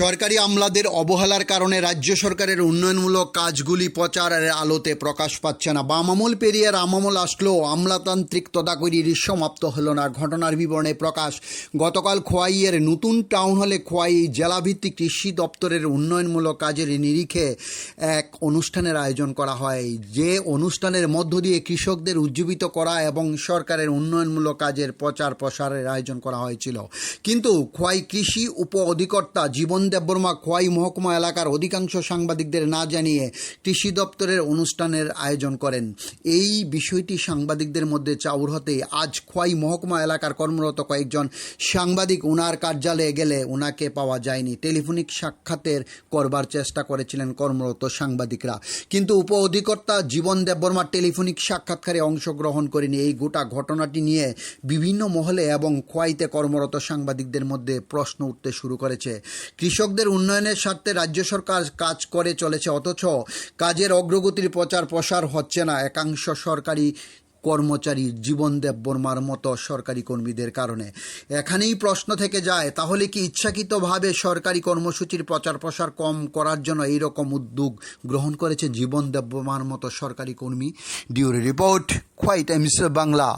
সরকারি আমলাদের অবহেলার কারণে রাজ্য সরকারের উন্নয়নমূলক কাজগুলি প্রচারের আলোতে প্রকাশ পাচ্ছে না। বাম আমল পেরিয়ে রাম আমল আসলেও আমলাতান্ত্রিক তদাকরির সমাপ্ত হলো না। ঘটনার বিবরণে প্রকাশ, গতকাল খোয়াইয়ের নতুন টাউন হলে খোয়াই জেলাভিত্তিক কৃষি দপ্তরের উন্নয়নমূলক কাজের নিরিখে এক অনুষ্ঠানের আয়োজন করা হয়, যে অনুষ্ঠানের মধ্য দিয়ে কৃষকদের উজ্জীবিত করা এবং সরকারের উন্নয়নমূলক কাজের প্রচার প্রসারের আয়োজন করা হয়েছিল। কিন্তু খোয়াই কৃষি উপ অধিকর্তা জীবন দেববর্মা খোয়াই মহকুমা এলাকার অধিকাংশ সাংবাদিকদের না জানিয়ে কৃষি দপ্তরের অনুষ্ঠানের আয়োজন করেন। এই বিষয়টি সাংবাদিকদের মধ্যে চাউর হতে আজ খোয়াই মহকুমা এলাকার কর্মরত কয়েকজন সাংবাদিক ওনার কার্যালয়ে গেলে ওনাকে পাওয়া যায়নি। টেলিফোনিক সাক্ষাতের করবার চেষ্টা করেছিলেন কর্মরত সাংবাদিকরা, কিন্তু উপ অধিকর্তা জীবন দেববর্মার টেলিফোনিক সাক্ষাৎকারে অংশগ্রহণ করেনি। এই গোটা ঘটনাটি নিয়ে বিভিন্ন মহলে এবং খোয়াইতে কর্মরত সাংবাদিকদের মধ্যে প্রশ্ন উঠতে শুরু করেছে। কৃষকদের উন্নয়নের স্বার্থে রাজ্য সরকার কাজ করে চলেছে, অথচ কাজের অগ্রগতির প্রচার প্রসার হচ্ছে না একাংশ সরকারি কর্মচারী জীবন দেববর্মার মতো সরকারি কর্মীদের কারণে। এখানেই প্রশ্ন থেকে যায়, তাহলে কি ইচ্ছাকৃতভাবে সরকারি কর্মসূচির প্রচার প্রসার কম করার জন্য এইরকম উদ্যোগ গ্রহণ করেছে জীবন দেববর্মার মতো সরকারি কর্মী? ডিউরি রিপোর্ট, খোয়াই টাইমস বাংলা।